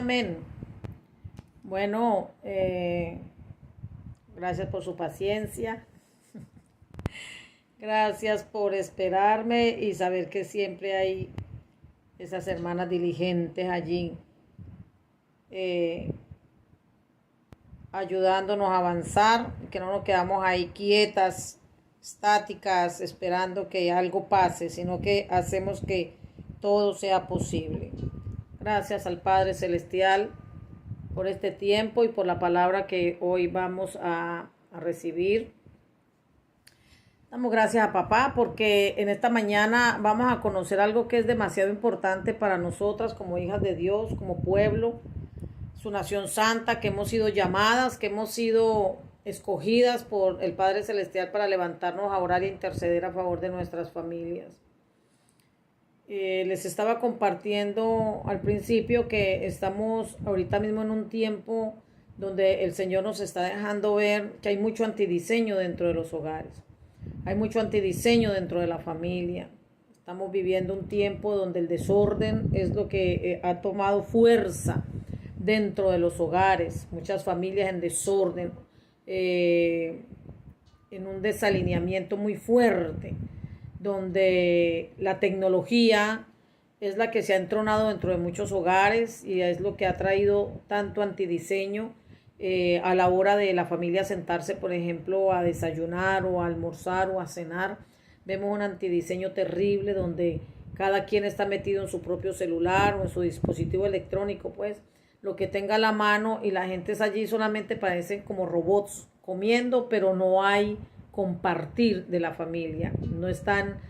Amén. Bueno, gracias por su paciencia. Gracias por esperarme y saber que siempre hay esas hermanas diligentes allí eh, ayudándonos a avanzar, que no nos quedamos ahí quietas, estáticas, esperando que algo pase, sino que hacemos que todo sea posible. Gracias al Padre Celestial por este tiempo y por la palabra que hoy vamos a recibir. Damos gracias a papá porque en esta mañana vamos a conocer algo que es demasiado importante para nosotras como hijas de Dios, como pueblo, su nación santa, que hemos sido llamadas, que hemos sido escogidas por el Padre Celestial para levantarnos a orar e interceder a favor de nuestras familias. Les estaba compartiendo al principio que estamos ahorita mismo en un tiempo donde el Señor nos está dejando ver que hay mucho antidiseño dentro de los hogares. Hay mucho antidiseño dentro de la familia. Estamos viviendo un tiempo donde el desorden es lo que ha tomado fuerza dentro de los hogares. Muchas familias en desorden, en un desalineamiento muy fuerte, donde la tecnología es la que se ha entronado dentro de muchos hogares y es lo que ha traído tanto antidiseño a la hora de la familia sentarse, por ejemplo, a desayunar o a almorzar o a cenar. Vemos un antidiseño terrible donde cada quien está metido en su propio celular o en su dispositivo electrónico, pues lo que tenga a la mano, y la gente es allí solamente parecen como robots comiendo, pero no hay compartir de la familia, no están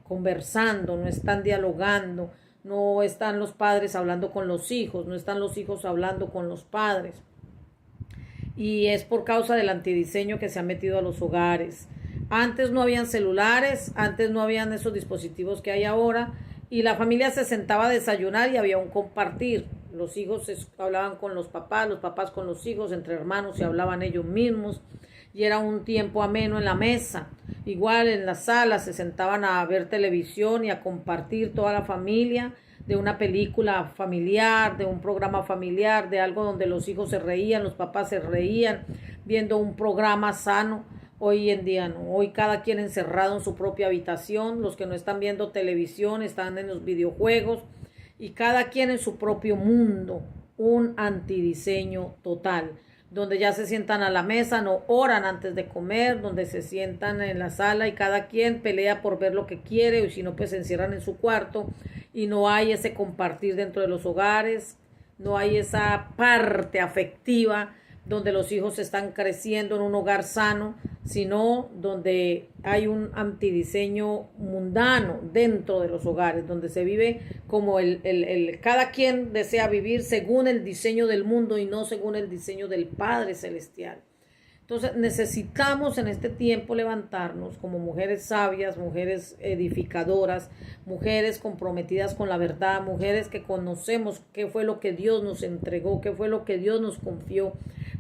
conversando, no están dialogando, no están los padres hablando con los hijos, no están los hijos hablando con los padres. Y es por causa del antidiseño que se ha metido a los hogares. Antes no habían celulares, antes no habían esos dispositivos que hay ahora, y la familia se sentaba a desayunar y había un compartir. Los hijos hablaban con los papás con los hijos, entre hermanos se hablaban ellos mismos, y era un tiempo ameno en la mesa. Igual en la sala se sentaban a ver televisión y a compartir toda la familia de una película familiar, de un programa familiar, de algo donde los hijos se reían, los papás se reían, viendo un programa sano. Hoy en día no, hoy cada quien encerrado en su propia habitación, los que no están viendo televisión están en los videojuegos y cada quien en su propio mundo, un antidiseño total, donde ya se sientan a la mesa, no oran antes de comer, donde se sientan en la sala y cada quien pelea por ver lo que quiere, y si no, pues se encierran en su cuarto y no hay ese compartir dentro de los hogares, no hay esa parte afectiva donde los hijos están creciendo en un hogar sano, sino donde hay un antidiseño mundano dentro de los hogares, donde se vive como cada quien desea vivir según el diseño del mundo y no según el diseño del Padre Celestial. Entonces necesitamos en este tiempo levantarnos como mujeres sabias, mujeres edificadoras, mujeres comprometidas con la verdad, mujeres que conocemos qué fue lo que Dios nos entregó, qué fue lo que Dios nos confió,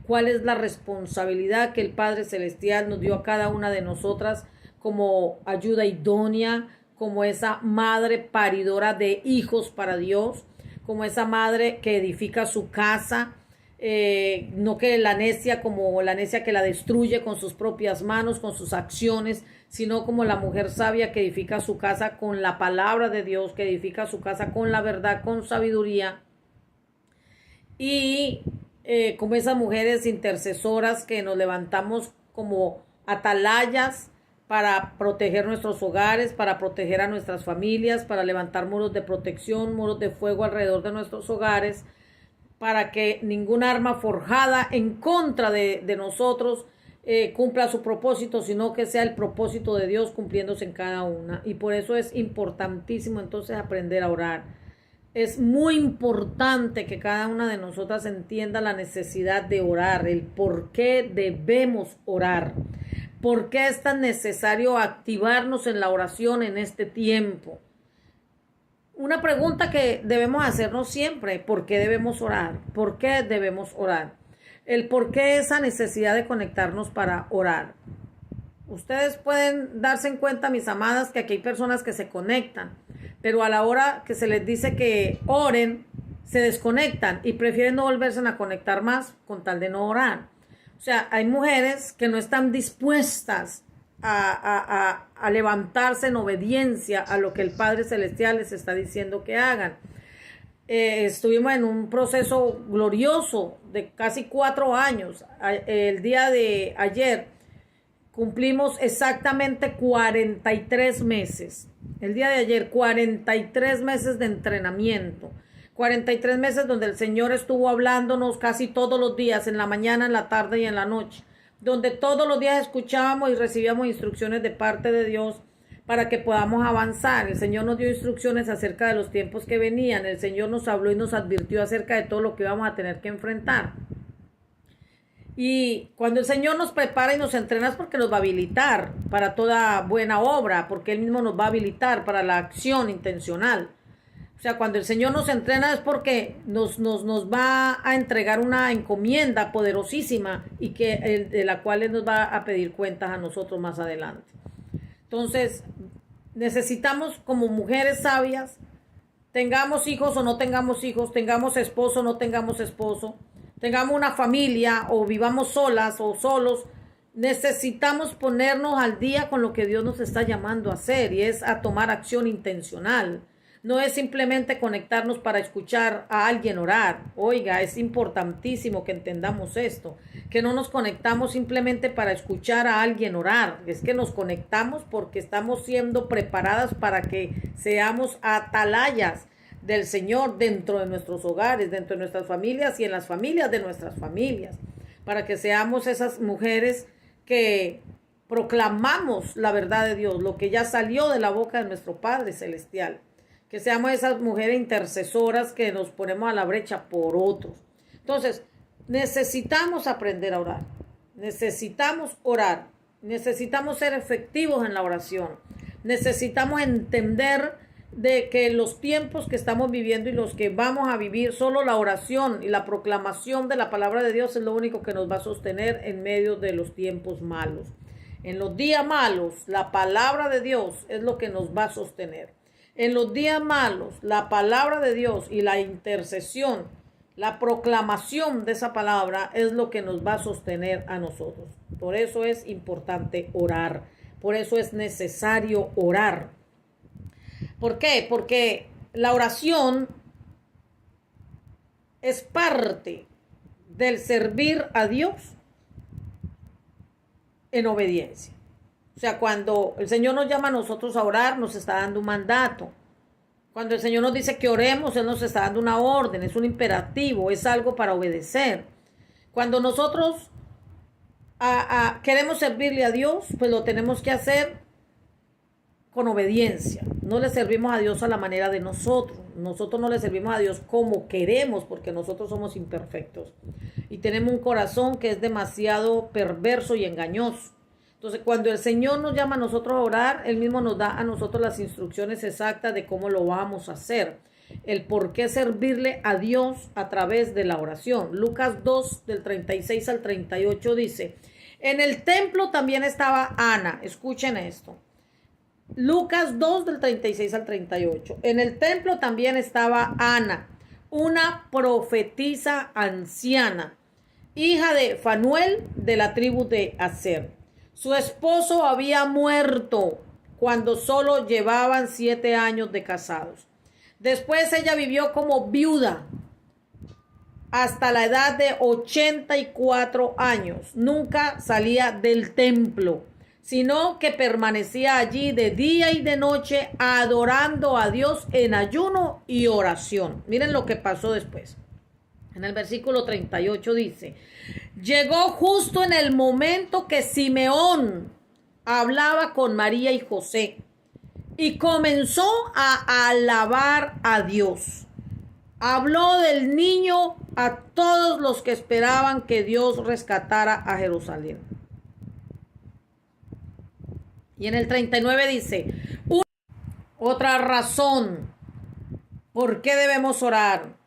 cuál es la responsabilidad que el Padre Celestial nos dio a cada una de nosotras como ayuda idónea, como esa madre paridora de hijos para Dios, como esa madre que edifica su casa. No que la necia como la necia que la destruye con sus propias manos, con sus acciones, sino como la mujer sabia que edifica su casa con la palabra de Dios, que edifica su casa con la verdad, con sabiduría, y como esas mujeres intercesoras que nos levantamos como atalayas para proteger nuestros hogares, para proteger a nuestras familias, para levantar muros de protección, muros de fuego alrededor de nuestros hogares, para que ningún arma forjada en contra de nosotros cumpla su propósito, sino que sea el propósito de Dios cumpliéndose en cada una. Y por eso es importantísimo entonces aprender a orar. Es muy importante que cada una de nosotras entienda la necesidad de orar, el por qué debemos orar, por qué es tan necesario activarnos en la oración en este tiempo. Una pregunta que debemos hacernos siempre: ¿por qué debemos orar? ¿Por qué debemos orar? El por qué esa necesidad de conectarnos para orar. Ustedes pueden darse en cuenta, mis amadas, que aquí hay personas que se conectan, pero a la hora que se les dice que oren, se desconectan y prefieren no volverse a conectar más con tal de no orar. O sea, hay mujeres que no están dispuestas a levantarse en obediencia a lo que el Padre Celestial les está diciendo que hagan. Estuvimos en un proceso glorioso de casi 4 años. El día de ayer cumplimos exactamente 43 meses. El día de ayer, 43 meses de entrenamiento. 43 meses donde el Señor estuvo hablándonos casi todos los días, en la mañana, en la tarde y en la noche. Donde todos los días escuchábamos y recibíamos instrucciones de parte de Dios para que podamos avanzar. El Señor nos dio instrucciones acerca de los tiempos que venían. El Señor nos habló y nos advirtió acerca de todo lo que íbamos a tener que enfrentar. Y cuando el Señor nos prepara y nos entrena es porque nos va a habilitar para toda buena obra, porque Él mismo nos va a habilitar para la acción intencional. O sea, cuando el Señor nos entrena es porque nos va a entregar una encomienda poderosísima y de la cual Él nos va a pedir cuentas a nosotros más adelante. Entonces, necesitamos como mujeres sabias, tengamos hijos o no tengamos hijos, tengamos esposo o no tengamos esposo, tengamos una familia o vivamos solas o solos, necesitamos ponernos al día con lo que Dios nos está llamando a hacer y es a tomar acción intencional. No es simplemente conectarnos para escuchar a alguien orar. Oiga, es importantísimo que entendamos esto, que no nos conectamos simplemente para escuchar a alguien orar. Es que nos conectamos porque estamos siendo preparadas para que seamos atalayas del Señor dentro de nuestros hogares, dentro de nuestras familias y en las familias de nuestras familias, para que seamos esas mujeres que proclamamos la verdad de Dios, lo que ya salió de la boca de nuestro Padre Celestial. Que seamos esas mujeres intercesoras que nos ponemos a la brecha por otros. Entonces, necesitamos aprender a orar. Necesitamos orar. Necesitamos ser efectivos en la oración. Necesitamos entender de que los tiempos que estamos viviendo y los que vamos a vivir, solo la oración y la proclamación de la palabra de Dios es lo único que nos va a sostener en medio de los tiempos malos. En los días malos, la palabra de Dios es lo que nos va a sostener. En los días malos, la palabra de Dios y la intercesión, la proclamación de esa palabra es lo que nos va a sostener a nosotros. Por eso es importante orar. Por eso es necesario orar. ¿Por qué? Porque la oración es parte del servir a Dios en obediencia. O sea, cuando el Señor nos llama a nosotros a orar, nos está dando un mandato. Cuando el Señor nos dice que oremos, Él nos está dando una orden, es un imperativo, es algo para obedecer. Cuando nosotros queremos servirle a Dios, pues lo tenemos que hacer con obediencia. No le servimos a Dios a la manera de nosotros. Nosotros no le servimos a Dios como queremos, porque nosotros somos imperfectos. Y tenemos un corazón que es demasiado perverso y engañoso. Entonces, cuando el Señor nos llama a nosotros a orar, Él mismo nos da a nosotros las instrucciones exactas de cómo lo vamos a hacer. El por qué servirle a Dios a través de la oración. Lucas 2, del 36 al 38 dice, en el templo también estaba Ana. Escuchen esto. Lucas 2, del 36 al 38. En el templo también estaba Ana, una profetisa anciana, hija de Fanuel de la tribu de Aser. Su esposo había muerto cuando solo llevaban 7 años de casados. Después ella vivió como viuda hasta la edad de 84 años. Nunca salía del templo, sino que permanecía allí de día y de noche adorando a Dios en ayuno y oración. Miren lo que pasó después. En el versículo 38 dice, llegó justo en el momento que Simeón hablaba con María y José y comenzó a alabar a Dios. Habló del niño a todos los que esperaban que Dios rescatara a Jerusalén. Y en el 39 dice, otra razón por qué debemos orar.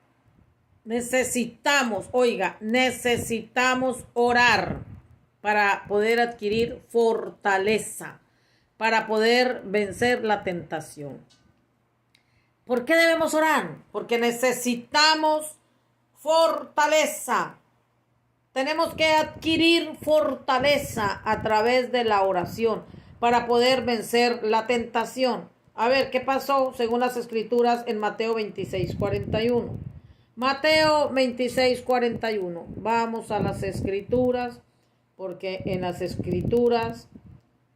Necesitamos orar para poder adquirir fortaleza, para poder vencer la tentación. ¿Por qué debemos orar? Porque necesitamos fortaleza. Tenemos que adquirir fortaleza a través de la oración para poder vencer la tentación. A ver, ¿qué pasó según las escrituras en Mateo 26:41? Mateo 26:41. Vamos a las escrituras, porque en las escrituras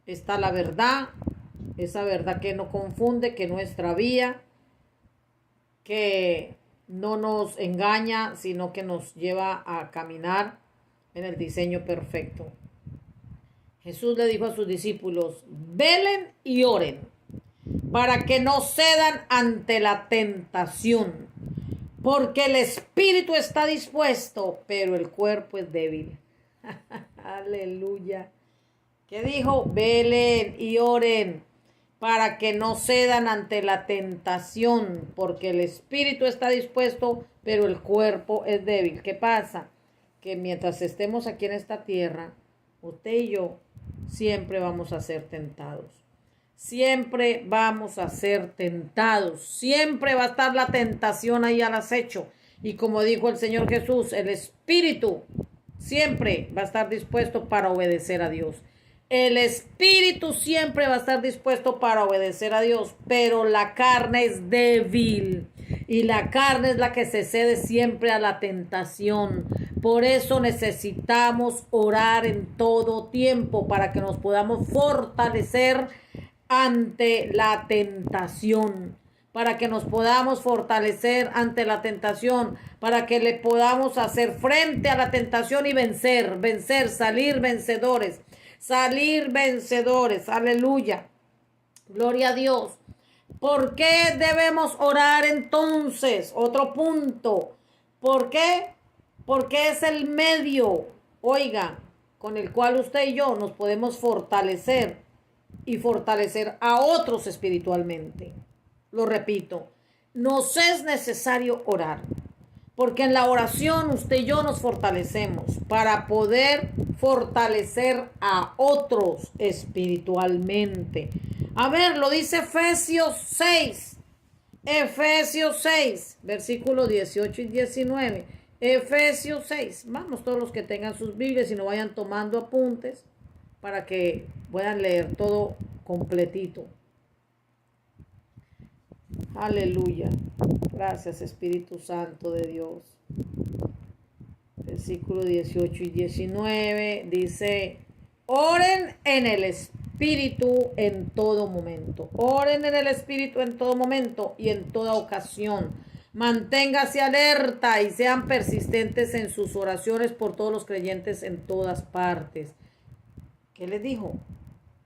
está la verdad, esa verdad que no confunde, que no extravía, que no nos engaña, sino que nos lleva a caminar en el diseño perfecto. Jesús le dijo a sus discípulos: velen y oren para que no cedan ante la tentación, porque el espíritu está dispuesto, pero el cuerpo es débil. Aleluya. ¿Qué dijo? Velen y oren para que no cedan ante la tentación, porque el espíritu está dispuesto, pero el cuerpo es débil. ¿Qué pasa? Que mientras estemos aquí en esta tierra, usted y yo siempre vamos a ser tentados. Siempre vamos a ser tentados. Siempre va a estar la tentación ahí al acecho. Y como dijo el Señor Jesús, el espíritu siempre va a estar dispuesto para obedecer a Dios. El espíritu siempre va a estar dispuesto para obedecer a Dios, pero la carne es débil y la carne es la que se cede siempre a la tentación. Por eso necesitamos orar en todo tiempo para que nos podamos fortalecer ante la tentación, para que nos podamos fortalecer ante la tentación, para que le podamos hacer frente a la tentación y vencer, salir vencedores. Salir vencedores, aleluya, gloria a Dios. ¿Por qué debemos orar entonces? Otro punto. ¿Por qué? Porque es el medio, oiga, con el cual usted y yo nos podemos fortalecer y fortalecer a otros espiritualmente. Lo repito, nos es necesario orar. Porque en la oración usted y yo nos fortalecemos para poder fortalecer a otros espiritualmente. A ver, lo dice Efesios 6. Efesios 6, versículos 18 y 19. Efesios 6. Vamos todos los que tengan sus Biblias y no vayan tomando apuntes para que puedan leer todo completito. Aleluya. Gracias, Espíritu Santo de Dios. Versículo 18 y 19 dice: oren en el Espíritu en todo momento. Oren en el Espíritu en todo momento y en toda ocasión. Manténgase alerta y sean persistentes en sus oraciones por todos los creyentes en todas partes. ¿Qué les dijo?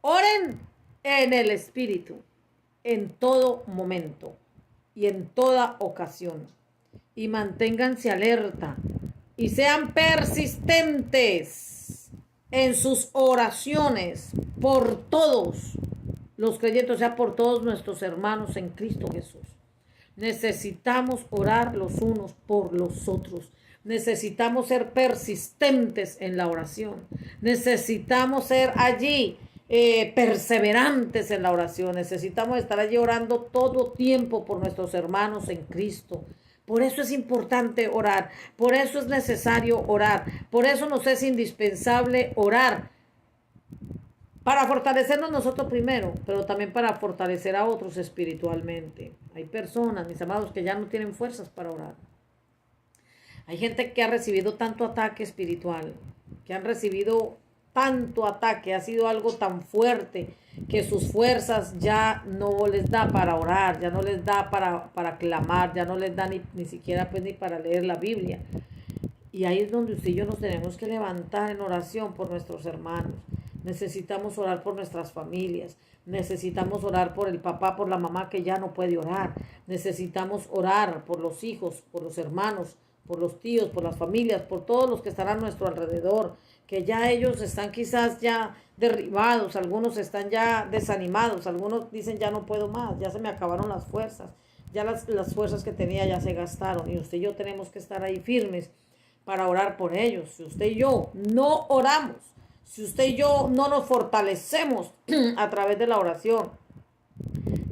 Oren en el Espíritu en todo momento y en toda ocasión, y manténganse alerta y sean persistentes en sus oraciones por todos los creyentes, o sea, por todos nuestros hermanos en Cristo Jesús. Necesitamos orar los unos por los otros. Necesitamos ser persistentes en la oración. Necesitamos ser allí perseverantes en la oración. Necesitamos estar allí orando todo tiempo por nuestros hermanos en Cristo. Por eso es importante orar. Por eso es necesario orar. Por eso nos es indispensable orar. Para fortalecernos nosotros primero, pero también para fortalecer a otros espiritualmente. Hay personas, mis amados, que ya no tienen fuerzas para orar. Hay gente que ha recibido tanto ataque espiritual, que han recibido tanto ataque, ha sido algo tan fuerte que sus fuerzas ya no les da para orar, ya no les da para clamar, ya no les da ni siquiera pues ni para leer la Biblia. Y ahí es donde usted y yo nos tenemos que levantar en oración por nuestros hermanos. Necesitamos orar por nuestras familias. Necesitamos orar por el papá, por la mamá que ya no puede orar. Necesitamos orar por los hijos, por los hermanos, por los tíos, por las familias, por todos los que están a nuestro alrededor, que ya ellos están quizás ya derribados, algunos están ya desanimados, algunos dicen ya no puedo más, ya se me acabaron las fuerzas, ya las fuerzas que tenía ya se gastaron, y usted y yo tenemos que estar ahí firmes para orar por ellos. Si usted y yo no oramos, si usted y yo no nos fortalecemos a través de la oración,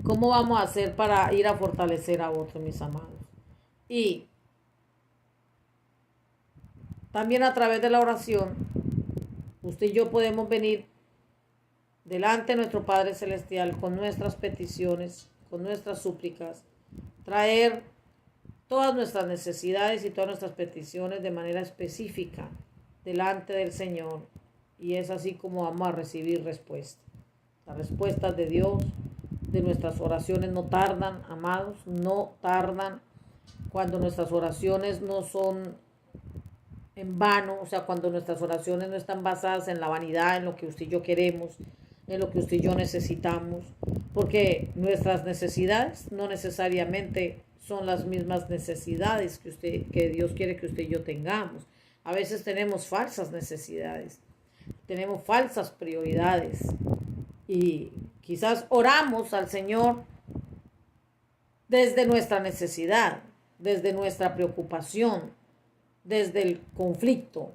¿Cómo vamos a hacer para ir a fortalecer a otros, mis amados? Y también a través de la oración, usted y yo podemos venir delante de nuestro Padre Celestial con nuestras peticiones, con nuestras súplicas, traer todas nuestras necesidades y todas nuestras peticiones de manera específica delante del Señor. Y es así como vamos a recibir respuesta. Las respuestas de Dios, de nuestras oraciones no tardan, amados, no tardan. Cuando nuestras oraciones no son en vano, o sea, cuando nuestras oraciones no están basadas en la vanidad, en lo que usted y yo queremos, en lo que usted y yo necesitamos, porque nuestras necesidades no necesariamente son las mismas necesidades que Dios quiere que usted y yo tengamos. A veces tenemos falsas necesidades, tenemos falsas prioridades y quizás oramos al Señor desde nuestra necesidad, desde nuestra preocupación, desde el conflicto,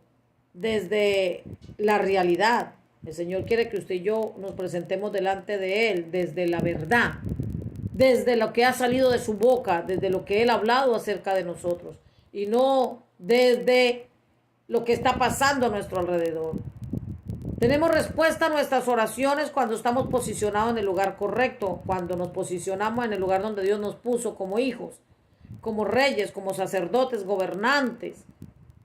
desde la realidad. El Señor quiere que usted y yo nos presentemos delante de Él desde la verdad, desde lo que ha salido de su boca, desde lo que Él ha hablado acerca de nosotros y no desde lo que está pasando a nuestro alrededor. Tenemos respuesta a nuestras oraciones cuando estamos posicionados en el lugar correcto, cuando nos posicionamos en el lugar donde Dios nos puso como hijos, como reyes, como sacerdotes, gobernantes,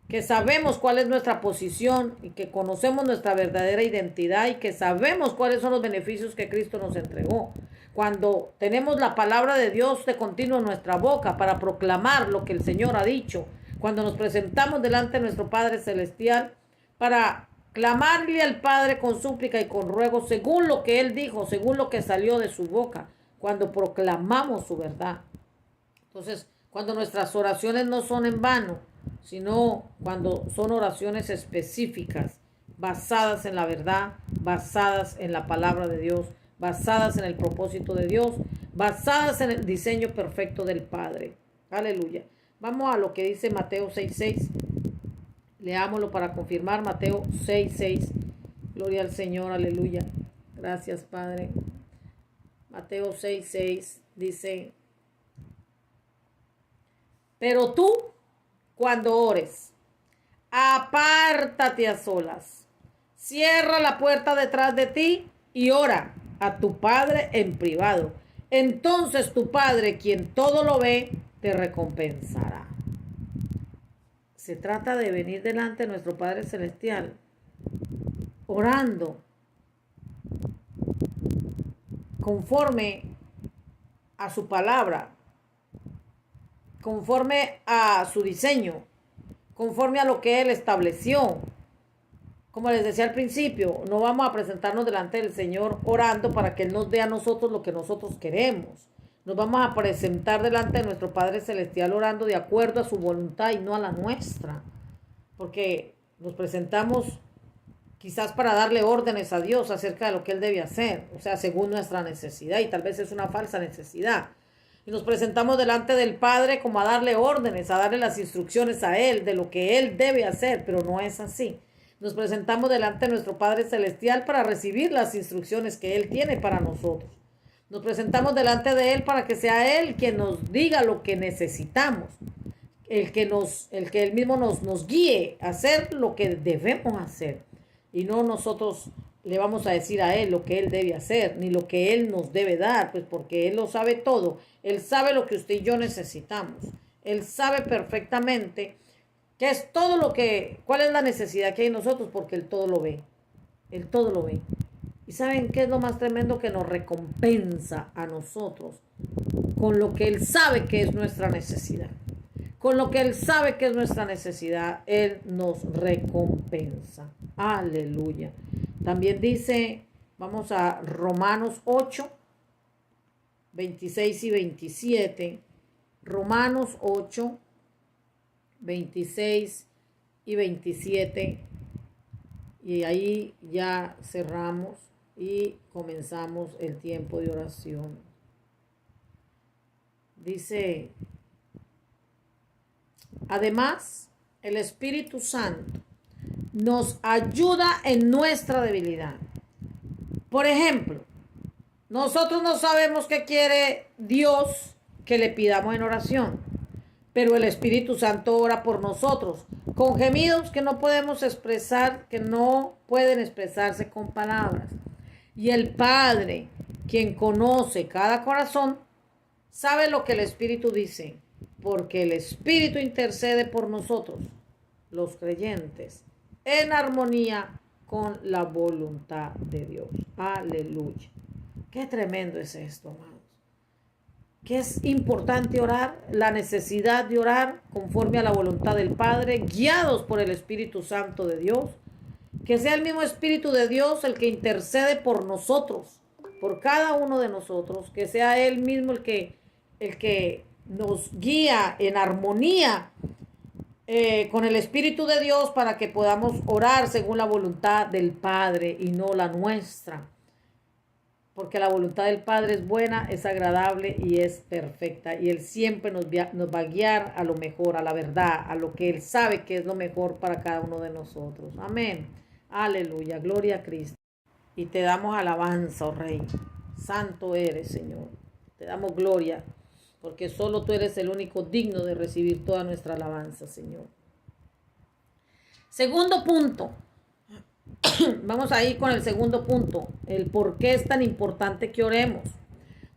que sabemos cuál es nuestra posición y que conocemos nuestra verdadera identidad y que sabemos cuáles son los beneficios que Cristo nos entregó. Cuando tenemos la palabra de Dios de continuo en nuestra boca para proclamar lo que el Señor ha dicho, cuando nos presentamos delante de nuestro Padre Celestial para clamarle al Padre con súplica y con ruego según lo que Él dijo, según lo que salió de su boca, cuando proclamamos su verdad. Entonces, cuando nuestras oraciones no son en vano, sino cuando son oraciones específicas, basadas en la verdad, basadas en la palabra de Dios, basadas en el propósito de Dios, basadas en el diseño perfecto del Padre. Aleluya. Vamos a lo que dice Mateo 6:6. Leámoslo para confirmar. Mateo 6:6. Gloria al Señor, aleluya. Gracias, Padre. Mateo 6:6 dice: pero tú, cuando ores, apártate a solas, cierra la puerta detrás de ti y ora a tu Padre en privado. Entonces tu Padre, quien todo lo ve, te recompensará. Se trata de venir delante de nuestro Padre Celestial, orando conforme a su palabra, conforme a su diseño, conforme a lo que Él estableció. Como les decía al principio, no vamos a presentarnos delante del Señor orando para que Él nos dé a nosotros lo que nosotros queremos. Nos vamos a presentar delante de nuestro Padre Celestial orando de acuerdo a su voluntad y no a la nuestra. Porque nos presentamos quizás para darle órdenes a Dios acerca de lo que Él debe hacer, o sea, según nuestra necesidad, y tal vez es una falsa necesidad. Y nos presentamos delante del Padre como a darle órdenes, a darle las instrucciones a Él de lo que Él debe hacer, pero no es así. Nos presentamos delante de nuestro Padre Celestial para recibir las instrucciones que Él tiene para nosotros. Nos presentamos delante de Él para que sea Él quien nos diga lo que necesitamos, el que Él mismo nos guíe a hacer lo que debemos hacer. Y no nosotros le vamos a decir a Él lo que Él debe hacer, ni lo que Él nos debe dar, pues porque Él lo sabe todo. Él sabe lo que usted y yo necesitamos. Él sabe perfectamente qué es todo cuál es la necesidad que hay en nosotros, porque Él todo lo ve. Él todo lo ve. ¿Y saben qué es lo más tremendo? Que nos recompensa a nosotros con lo que Él sabe que es nuestra necesidad. Con lo que Él sabe que es nuestra necesidad, Él nos recompensa. Aleluya. También dice, vamos a Romanos 8, 26 y 27. Romanos 8, 26 y 27. Y ahí ya cerramos y comenzamos el tiempo de oración. Dice: además, el Espíritu Santo nos ayuda en nuestra debilidad. Por ejemplo, Nosotros no sabemos qué quiere Dios que le pidamos en oración, pero el Espíritu Santo ora por nosotros, con gemidos que no podemos expresar, que no pueden expresarse con palabras. Y el Padre, quien conoce cada corazón, sabe lo que el Espíritu dice, porque el Espíritu intercede por nosotros, los creyentes, en armonía con la voluntad de Dios. Aleluya. Qué tremendo es esto, amados. Que es importante orar, la necesidad de orar conforme a la voluntad del Padre, guiados por el Espíritu Santo de Dios. Que sea el mismo Espíritu de Dios el que intercede por nosotros, por cada uno de nosotros. Que sea Él mismo el que nos guía en armonía con el Espíritu de Dios para que podamos orar según la voluntad del Padre y no la nuestra. Porque la voluntad del Padre es buena, es agradable y es perfecta. Y Él siempre nos va a guiar a lo mejor, a la verdad, a lo que Él sabe que es lo mejor para cada uno de nosotros. Amén. Aleluya. Gloria a Cristo. Y te damos alabanza, oh Rey. Santo eres, Señor. Te damos gloria, porque solo tú eres el único digno de recibir toda nuestra alabanza, Señor. Segundo punto. Vamos a ir con el segundo punto, el por qué es tan importante que oremos.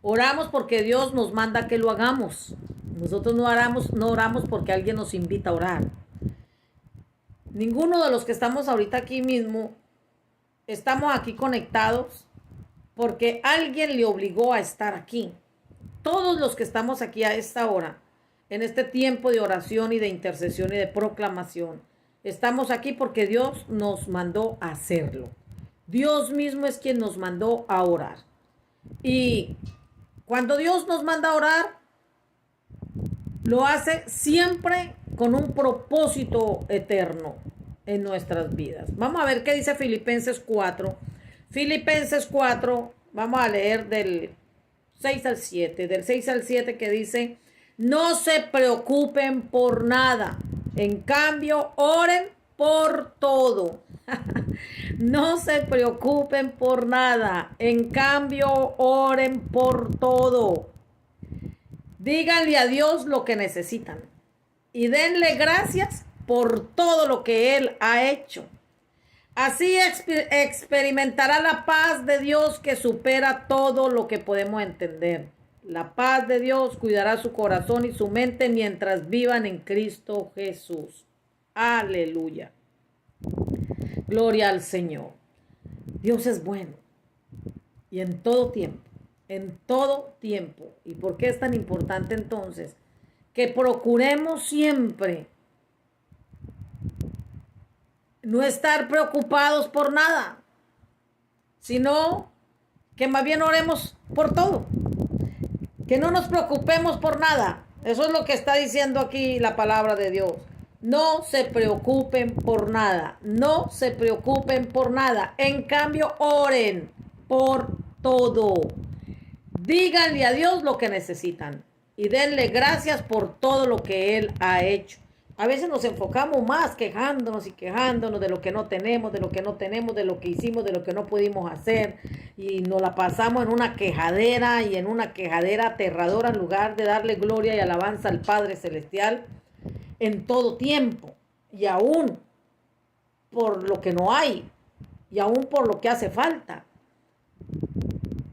Oramos porque Dios nos manda que lo hagamos. Nosotros no oramos porque alguien nos invita a orar. Ninguno de los que estamos ahorita aquí mismo, estamos aquí conectados porque alguien le obligó a estar aquí. Todos los que estamos aquí a esta hora, en este tiempo de oración y de intercesión y de proclamación, estamos aquí porque Dios nos mandó a hacerlo. Dios mismo es quien nos mandó a orar. Y cuando Dios nos manda a orar, lo hace siempre con un propósito eterno en nuestras vidas. Vamos a ver qué dice Filipenses 4. Filipenses 4, vamos a leer del 6 al 7. Del 6 al 7 que dice: no se preocupen por nada. En cambio, oren por todo. No se preocupen por nada. En cambio, oren por todo. Díganle a Dios lo que necesitan y denle gracias por todo lo que Él ha hecho. Así experimentará la paz de Dios que supera todo lo que podemos entender. La paz de Dios cuidará su corazón y su mente mientras vivan en Cristo Jesús. Aleluya. Gloria al Señor. Dios es bueno. Y en todo tiempo. En todo tiempo. ¿Y por qué es tan importante entonces? Que procuremos siempre no estar preocupados por nada, sino que más bien oremos por todo. Que no nos preocupemos por nada. Eso es lo que está diciendo aquí la palabra de Dios. No se preocupen por nada. No se preocupen por nada. En cambio, oren por todo. Díganle a Dios lo que necesitan y denle gracias por todo lo que Él ha hecho. A veces nos enfocamos más quejándonos y quejándonos de lo que no tenemos, de lo que no tenemos, de lo que hicimos, de lo que no pudimos hacer. Y nos la pasamos en una quejadera aterradora en lugar de darle gloria y alabanza al Padre Celestial en todo tiempo. Y aún por lo que no hay y aún por lo que hace falta.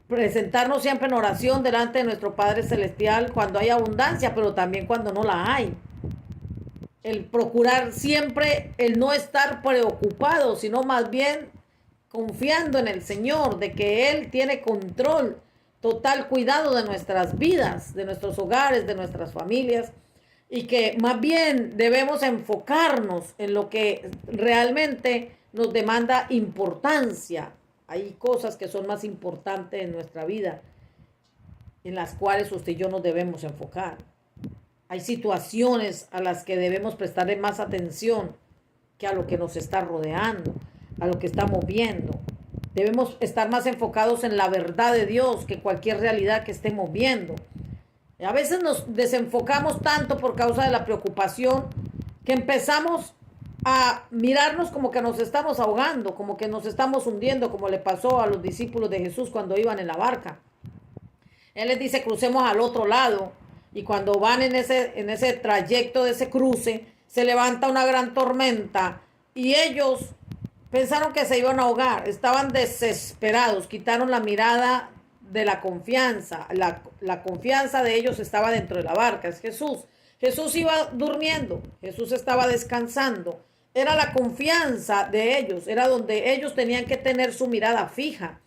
Presentarnos siempre en oración delante de nuestro Padre Celestial cuando hay abundancia, pero también cuando no la hay. El procurar siempre el no estar preocupado, sino más bien confiando en el Señor, de que Él tiene control, total cuidado de nuestras vidas, de nuestros hogares, de nuestras familias, y que más bien debemos enfocarnos en lo que realmente nos demanda importancia. Hay cosas que son más importantes en nuestra vida, en las cuales usted y yo nos debemos enfocar. Hay situaciones a las que debemos prestarle más atención que a lo que nos está rodeando, a lo que estamos viendo. Debemos estar más enfocados en la verdad de Dios que cualquier realidad que estemos viendo. Y a veces nos desenfocamos tanto por causa de la preocupación que empezamos a mirarnos como que nos estamos ahogando, como que nos estamos hundiendo, como le pasó a los discípulos de Jesús cuando iban en la barca. Él les dice, crucemos al otro lado. Y cuando van en ese trayecto de ese cruce, se levanta una gran tormenta y ellos pensaron que se iban a ahogar. Estaban desesperados, quitaron la mirada de la confianza. La confianza de ellos estaba dentro de la barca, es Jesús. Jesús iba durmiendo, Jesús estaba descansando. Era la confianza de ellos, era donde ellos tenían que tener su mirada fija.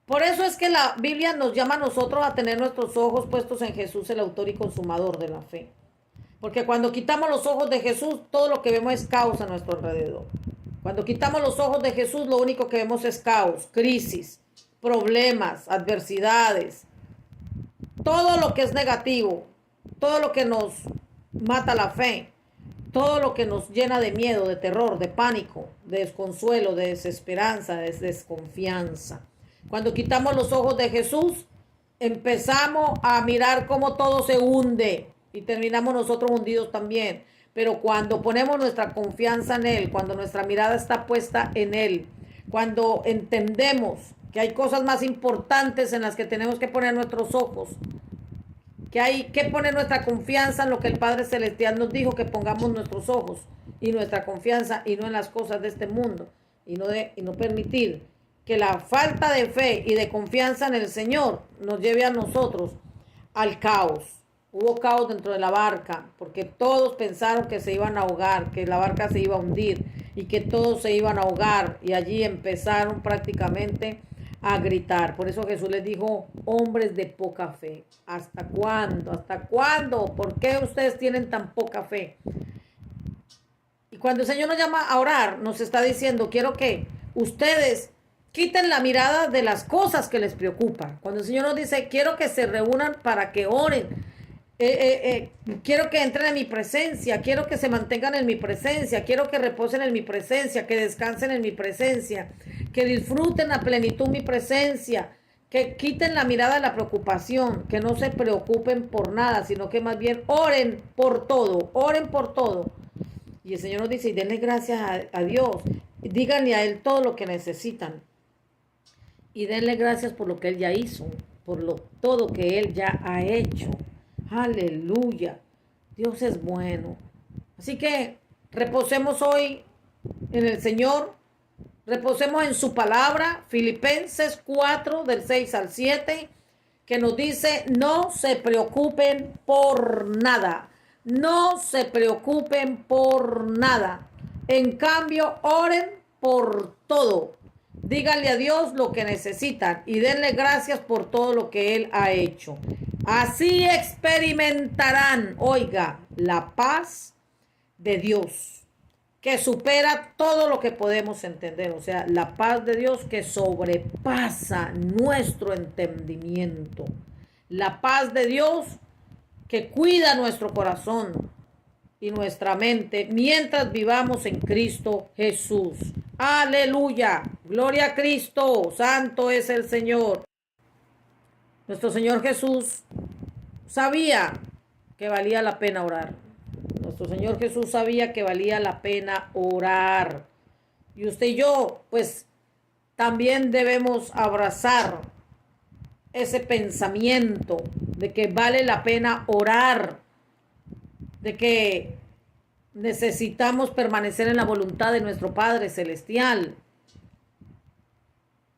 Por eso es que la Biblia nos llama a nosotros a tener nuestros ojos puestos en Jesús, el autor y consumador de la fe. Porque cuando quitamos los ojos de Jesús, todo lo que vemos es caos a nuestro alrededor. Cuando quitamos los ojos de Jesús, lo único que vemos es caos, crisis, problemas, adversidades. Todo lo que es negativo, todo lo que nos mata la fe, todo lo que nos llena de miedo, de terror, de pánico, de desconsuelo, de desesperanza, de desconfianza. Cuando quitamos los ojos de Jesús, empezamos a mirar cómo todo se hunde y terminamos nosotros hundidos también. Pero cuando ponemos nuestra confianza en Él, cuando nuestra mirada está puesta en Él, cuando entendemos que hay cosas más importantes en las que tenemos que poner nuestros ojos, que hay que poner nuestra confianza en lo que el Padre Celestial nos dijo que pongamos nuestros ojos y nuestra confianza y no en las cosas de este mundo y no permitir que la falta de fe y de confianza en el Señor nos lleve a nosotros al caos. Hubo caos dentro de la barca porque todos pensaron que se iban a ahogar, que la barca se iba a hundir y que todos se iban a ahogar y allí empezaron prácticamente a gritar. Por eso Jesús les dijo, hombres de poca fe. ¿Hasta cuándo? ¿Hasta cuándo? ¿Por qué ustedes tienen tan poca fe? Y cuando el Señor nos llama a orar, nos está diciendo, quiero que ustedes quiten la mirada de las cosas que les preocupan. Cuando el Señor nos dice, quiero que se reúnan para que oren. Quiero que entren en mi presencia, quiero que se mantengan en mi presencia, quiero que reposen en mi presencia, que descansen en mi presencia, que disfruten a plenitud mi presencia, que quiten la mirada de la preocupación, que no se preocupen por nada, sino que más bien oren por todo, oren por todo. Y el Señor nos dice, y denle gracias a Dios, díganle a Él todo lo que necesitan. Y denle gracias por lo que Él ya hizo, todo que Él ya ha hecho. Aleluya. Dios es bueno. Así que reposemos hoy en el Señor. Reposemos en su palabra. Filipenses 4 del 6 al 7. Que nos dice, no se preocupen por nada. No se preocupen por nada. En cambio, oren por todo. Díganle a Dios lo que necesitan y denle gracias por todo lo que Él ha hecho. Así experimentarán, oiga, la paz de Dios, que supera todo lo que podemos entender. O sea, la paz de Dios que sobrepasa nuestro entendimiento. La paz de Dios que cuida nuestro corazón y nuestra mente mientras vivamos en Cristo Jesús. Aleluya, gloria a Cristo, santo es el Señor. Nuestro Señor Jesús sabía que valía la pena orar. Nuestro Señor Jesús sabía que valía la pena orar. Y usted y yo, pues, también debemos abrazar ese pensamiento de que vale la pena orar, de que necesitamos permanecer en la voluntad de nuestro Padre Celestial.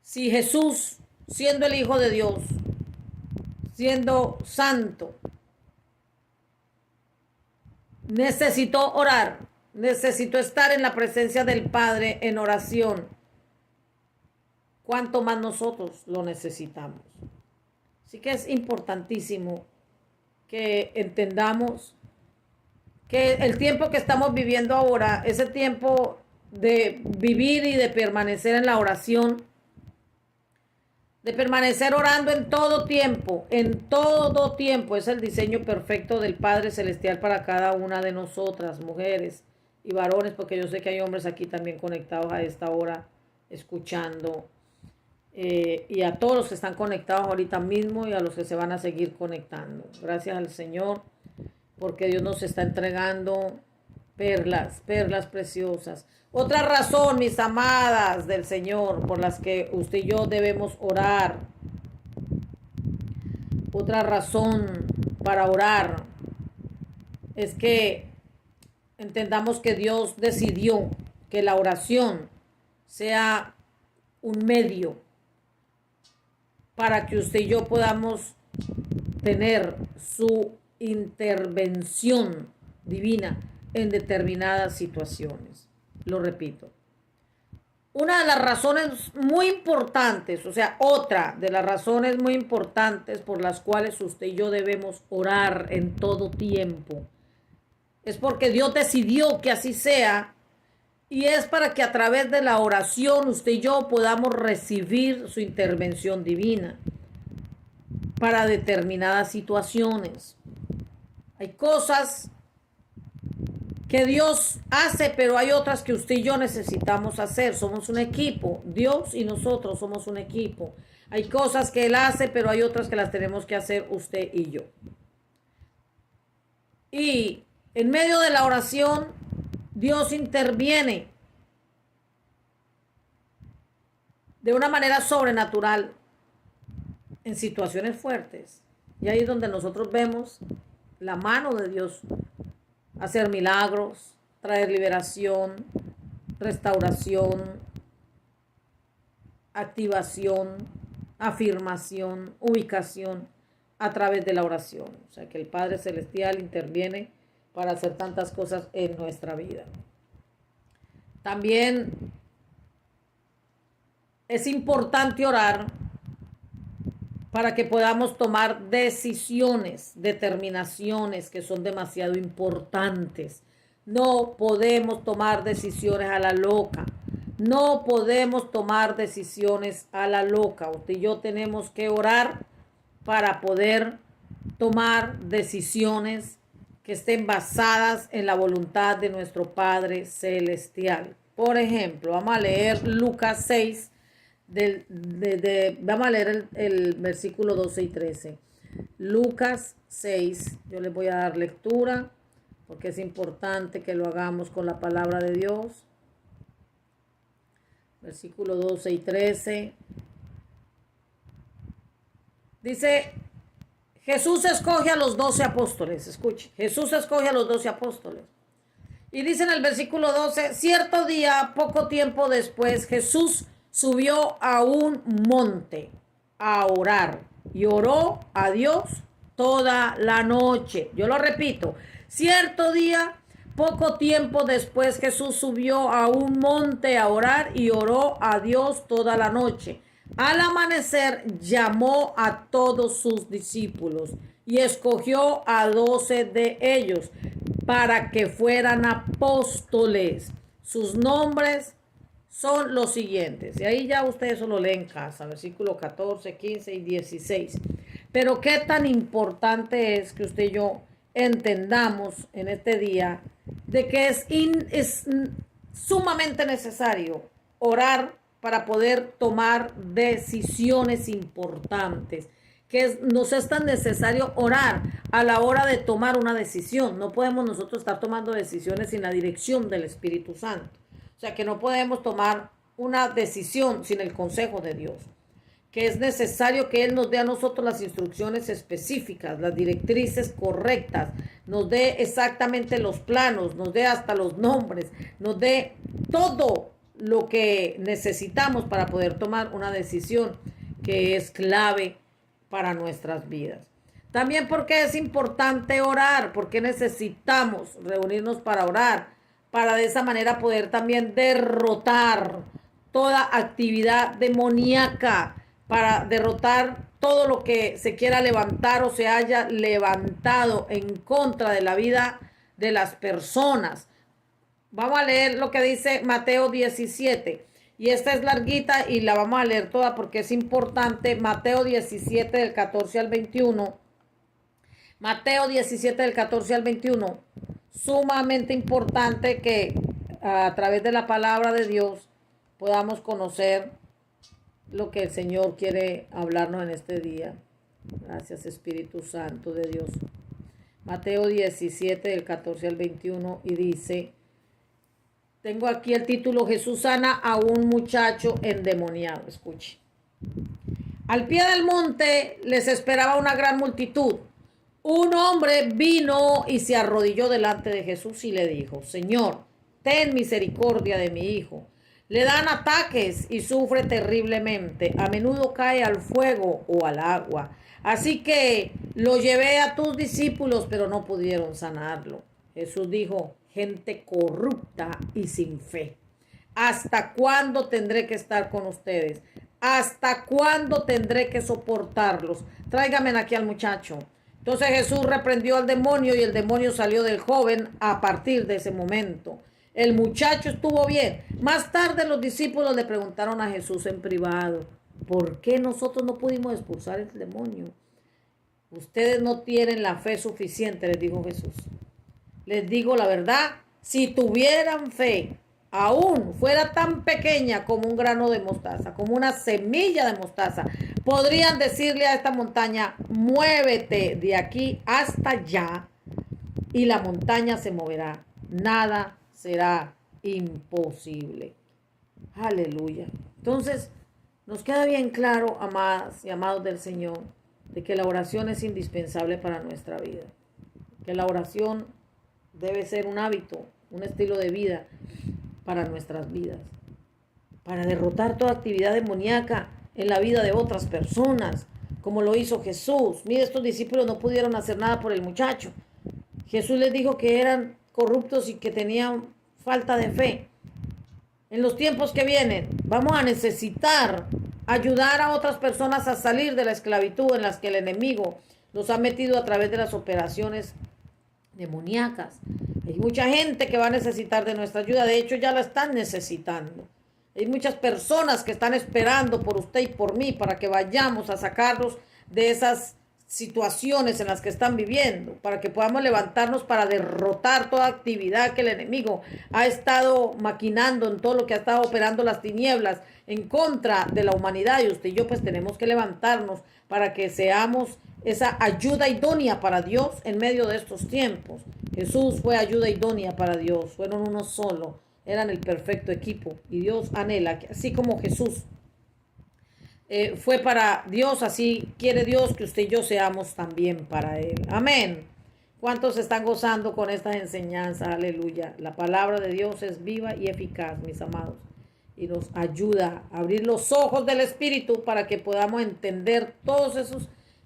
Si Jesús, siendo el Hijo de Dios, siendo santo, necesitó orar, necesitó estar en la presencia del Padre en oración, ¿cuánto más nosotros lo necesitamos? Así que es importantísimo que entendamos que el tiempo que estamos viviendo ahora, ese tiempo de vivir y de permanecer en la oración, de permanecer orando en todo tiempo, es el diseño perfecto del Padre Celestial para cada una de nosotras, mujeres y varones, porque yo sé que hay hombres aquí también conectados a esta hora, escuchando, y a todos los que están conectados ahorita mismo y a los que se van a seguir conectando. Gracias al Señor, porque Dios nos está entregando perlas preciosas. Otra razón, mis amadas del Señor, por las que usted y yo debemos orar, Otra razón para orar es que entendamos que Dios decidió que la oración sea un medio para que usted y yo podamos tener su intervención divina en determinadas situaciones. Lo repito. Una de las razones muy importantes, o sea, otra de las razones muy importantes por las cuales usted y yo debemos orar en todo tiempo, es porque Dios decidió que así sea, y es para que a través de la oración usted y yo podamos recibir su intervención divina para determinadas situaciones. Hay cosas que Dios hace, pero hay otras que usted y yo necesitamos hacer. Somos un equipo. Dios y nosotros somos un equipo. Hay cosas que Él hace, pero hay otras que las tenemos que hacer usted y yo. Y en medio de la oración, Dios interviene de una manera sobrenatural en situaciones fuertes. Y ahí es donde nosotros vemos la mano de Dios hacer milagros, traer liberación, restauración, activación, afirmación, ubicación a través de la oración. O sea que el Padre Celestial interviene para hacer tantas cosas en nuestra vida. También es importante orar para que podamos tomar decisiones, determinaciones que son demasiado importantes. No podemos tomar decisiones a la loca. No podemos tomar decisiones a la loca. Usted y yo tenemos que orar para poder tomar decisiones que estén basadas en la voluntad de nuestro Padre Celestial. Por ejemplo, vamos a leer Lucas 6. Vamos a leer el versículo 12 y 13. Lucas 6, yo les voy a dar lectura porque es importante que lo hagamos con la palabra de Dios. Versículo 12 y 13. Dice, Jesús escoge a los 12 apóstoles. Escuche, Jesús escoge a los 12 apóstoles. Y dice en el versículo 12, cierto día, poco tiempo después, Jesús subió a un monte a orar y oró a Dios toda la noche. Yo lo repito, cierto día, poco tiempo después, Jesús subió a un monte a orar y oró a Dios toda la noche. Al amanecer llamó a todos sus discípulos y escogió a 12 de ellos para que fueran apóstoles. Sus nombres son los siguientes. Y ahí ya ustedes eso lo leen en casa, versículo 14, 15 y 16. Pero qué tan importante es que usted y yo entendamos en este día de que es sumamente necesario orar para poder tomar decisiones importantes. Nos es tan necesario orar a la hora de tomar una decisión. No podemos nosotros estar tomando decisiones sin la dirección del Espíritu Santo. O sea que no podemos tomar una decisión sin el consejo de Dios. Que es necesario que Él nos dé a nosotros las instrucciones específicas, las directrices correctas, nos dé exactamente los planos, nos dé hasta los nombres, nos dé todo lo que necesitamos para poder tomar una decisión que es clave para nuestras vidas. También porque es importante orar, porque necesitamos reunirnos para orar, para de esa manera poder también derrotar toda actividad demoníaca, para derrotar todo lo que se quiera levantar o se haya levantado en contra de la vida de las personas. Vamos a leer lo que dice Mateo 17. Y esta es larguita y la vamos a leer toda porque es importante. Mateo 17 del 14 al 21. Mateo 17 del 14 al 21. Sumamente importante que a través de la palabra de Dios podamos conocer lo que el Señor quiere hablarnos en este día. Gracias, Espíritu Santo de Dios. Mateo 17 del 14 al 21 y dice, tengo aquí el título, Jesús sana a un muchacho endemoniado. Escuche. Al pie del monte les esperaba una gran multitud. Un hombre vino y se arrodilló delante de Jesús y le dijo: Señor, ten misericordia de mi hijo. Le dan ataques y sufre terriblemente. A menudo cae al fuego o al agua. Así que lo llevé a tus discípulos, pero no pudieron sanarlo. Jesús dijo: gente corrupta y sin fe. ¿Hasta cuándo tendré que estar con ustedes? ¿Hasta cuándo tendré que soportarlos? Tráigame aquí al muchacho. Entonces Jesús reprendió al demonio y el demonio salió del joven a partir de ese momento. El muchacho estuvo bien. Más tarde los discípulos le preguntaron a Jesús en privado: ¿por qué nosotros no pudimos expulsar el demonio? Ustedes no tienen la fe suficiente, les dijo Jesús. Les digo la verdad, si tuvieran fe, aún fuera tan pequeña como un grano de mostaza, como una semilla de mostaza, podrían decirle a esta montaña: muévete de aquí hasta allá, y la montaña se moverá. Nada será imposible. Aleluya. Entonces, nos queda bien claro, amadas y amados del Señor, de que la oración es indispensable para nuestra vida. Que la oración debe ser un hábito, un estilo de vida para nuestras vidas, para derrotar toda actividad demoníaca en la vida de otras personas, como lo hizo Jesús. Mire, estos discípulos no pudieron hacer nada por el muchacho. Jesús les dijo que eran corruptos y que tenían falta de fe. En los tiempos que vienen, vamos a necesitar ayudar a otras personas a salir de la esclavitud en las que el enemigo los ha metido a través de las operaciones demoníacas. Hay mucha gente que va a necesitar de nuestra ayuda. De hecho, ya la están necesitando. Hay muchas personas que están esperando por usted y por mí para que vayamos a sacarlos de esas situaciones en las que están viviendo, para que podamos levantarnos para derrotar toda actividad que el enemigo ha estado maquinando en todo lo que ha estado operando las tinieblas en contra de la humanidad. Y usted y yo pues tenemos que levantarnos para que seamos esa ayuda idónea para Dios en medio de estos tiempos. Jesús fue ayuda idónea para Dios, fueron uno solo, eran el perfecto equipo. Y Dios anhela que así como Jesús fue para Dios, así quiere Dios que usted y yo seamos también para Él. Amén. ¿Cuántos están gozando con estas enseñanzas? Aleluya. La palabra de Dios es viva y eficaz, mis amados, y nos ayuda a abrir los ojos del Espíritu para que podamos entender todos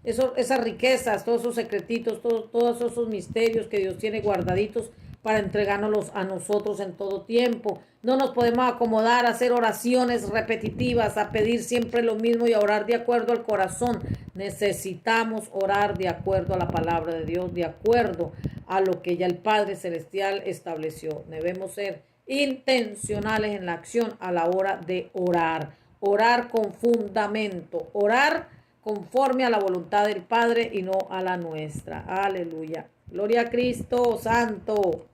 esas riquezas, todos esos secretitos, todos esos misterios que Dios tiene guardaditos para entregárnoslos a nosotros en todo tiempo. No nos podemos acomodar a hacer oraciones repetitivas, a pedir siempre lo mismo y a orar de acuerdo al corazón. Necesitamos orar de acuerdo a la palabra de Dios, de acuerdo a lo que ya el Padre Celestial estableció. Debemos ser intencionales en la acción a la hora de orar. Orar con fundamento, orar conforme a la voluntad del Padre y no a la nuestra. Aleluya. Gloria a Cristo Santo.